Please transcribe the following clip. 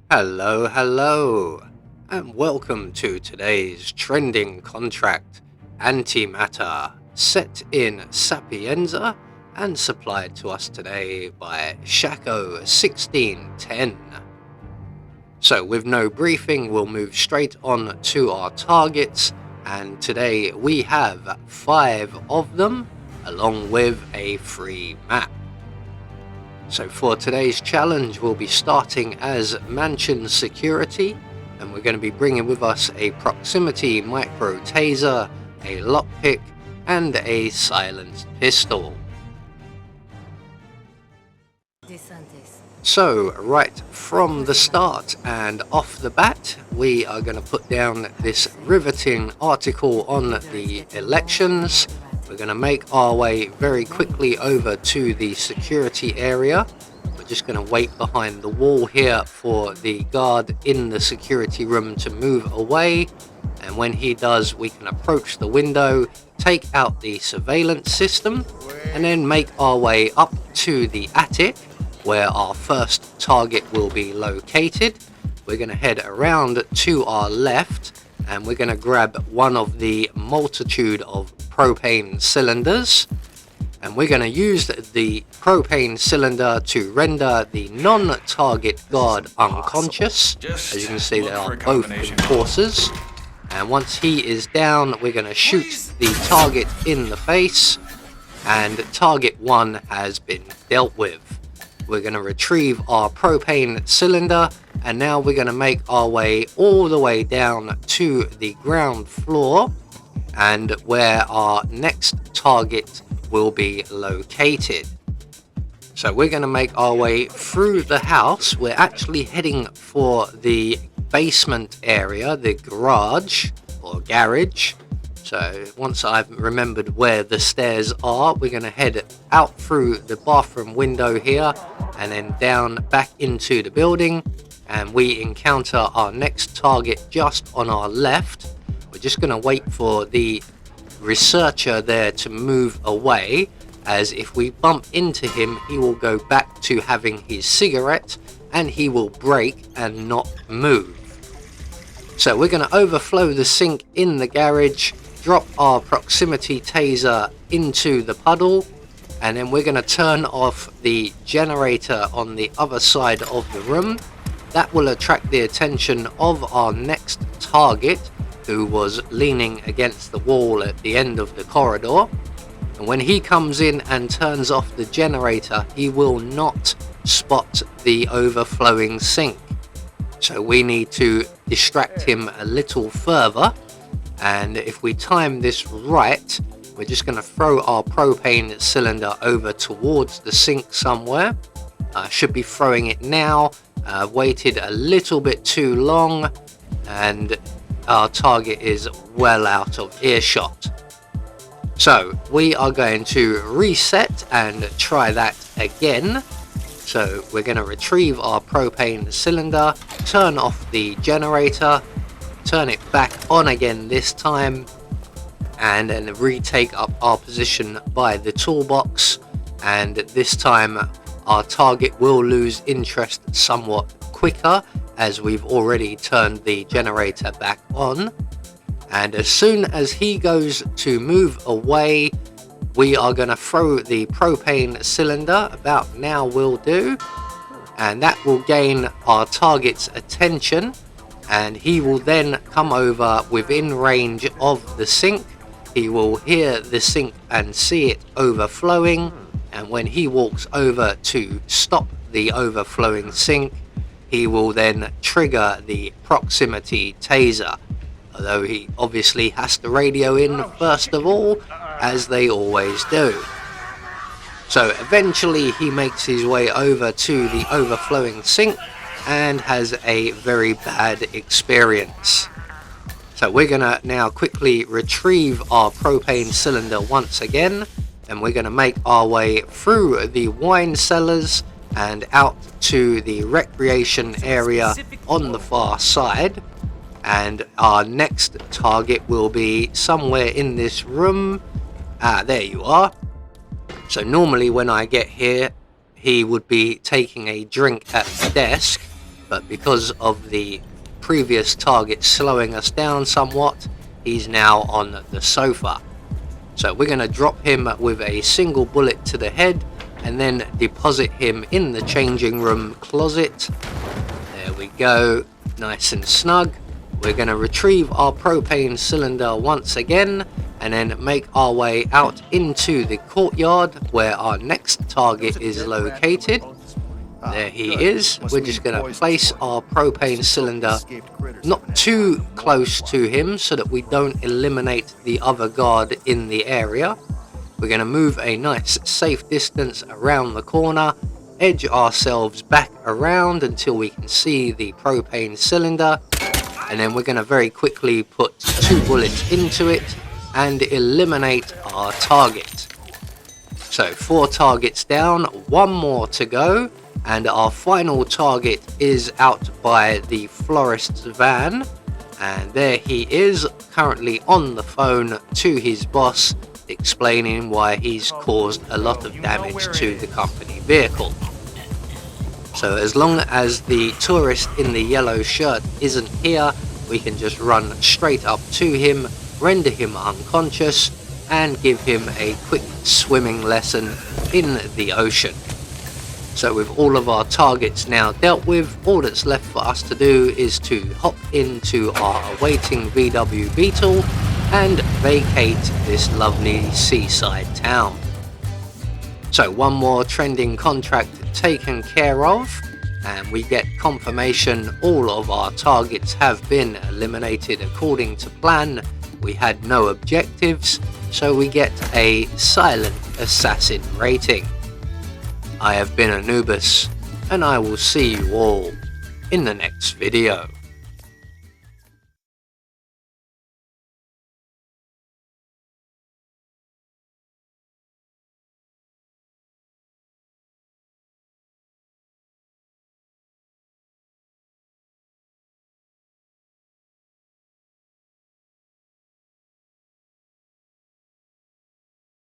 Hello, and welcome to today's trending contract, Antimatter, set in Sapienza and supplied to us today by Shaco1610. So with no briefing, we'll move straight on to our targets, and today we have 5 of them, along with a free map. So for today's challenge, we'll be starting as Mansion Security, and we're going to be bringing with us a Proximity Micro Taser, a Lockpick, and a Silenced Pistol. So right from the start and off the bat, we are going to put down this riveting article on the elections. We're going to make our way very quickly over to the security area. We're just going to wait behind the wall here for the guard in the security room to move away. And when he does, we can approach the window, take out the surveillance system, and then make our way up to the attic, where our first target will be located. We're going to head around to our left, and we're going to grab one of the multitude of propane cylinders, and we're going to use the propane cylinder to render the non-target guard unconscious. As you can see, they are both enforcers, and once he is down, we're going to shoot the target in the face, and target 1 has been dealt with. We're going to retrieve our propane cylinder, and now we're going to make our way all the way down to the ground floor, and where our next target will be located. So we're going to make our way through the house. We're actually heading for the basement area, the garage or garage. So once I've remembered where the stairs are, we're going to head out through the bathroom window here and then down back into the building, and we encounter our next target just on our left. We're just going to wait for the researcher there to move away, as if we bump into him, he will go back to having his cigarette and he will break and not move. So we're going to overflow the sink in the garage, drop our proximity taser into the puddle, and then we're going to turn off the generator on the other side of the room. That will attract the attention of our next target, who was leaning against the wall at the end of the corridor. And when he comes in and turns off the generator, he will not spot the overflowing sink. So we need to distract him a little further. And if we time this right, we're just going to throw our propane cylinder over towards the sink somewhere. I should be throwing it now. Waited a little bit too long, and our target is well out of earshot. So we are going to reset and try that again. So we're going to retrieve our propane cylinder, turn off the generator, turn it back on again this time, and then retake up our position by the toolbox. And this time our target will lose interest somewhat quicker, as we've already turned the generator back on. And as soon as he goes to move away, we are going to throw the propane cylinder. About now will do, and that will gain our target's attention, and he will then come over within range of the sink. He will hear the sink and see it overflowing, and when he walks over to stop the overflowing sink, he will then trigger the proximity taser, although he obviously has to radio in first of all, as they always do. So eventually he makes his way over to the overflowing sink and has a very bad experience. So we're going to now quickly retrieve our propane cylinder once again, and we're going to make our way through the wine cellars and out to the recreation area on the far side. And our next target will be somewhere in this room. There you are. So normally when I get here, he would be taking a drink at the desk, but because of the previous target slowing us down somewhat, he's now on the sofa. So we're going to drop him with a single bullet to the head and then deposit him in the changing room closet. There we go, nice and snug. We're going to retrieve our propane cylinder once again and then make our way out into the courtyard where our next target is located. There he is. We're just going to place our propane cylinder not too close to him so that we don't eliminate the other guard in the area. We're going to move a nice safe distance around the corner, edge ourselves back around until we can see the propane cylinder, and then we're going to very quickly put 2 bullets into it and eliminate our target. So 4 targets down, 1 more to go, and our final target is out by the florist's van, and there he is, currently on the phone to his boss, explaining why he's caused a lot of damage to the company vehicle. So as long as the tourist in the yellow shirt isn't here, we can just run straight up to him, render him unconscious, and give him a quick swimming lesson in the ocean. So with all of our targets now dealt with, all that's left for us to do is to hop into our awaiting VW Beetle and vacate this lovely seaside town. So 1 more trending contract taken care of, and we get confirmation all of our targets have been eliminated according to plan. We had no objectives, so we get a silent assassin rating. I have been Anubis, and I will see you all in the next video.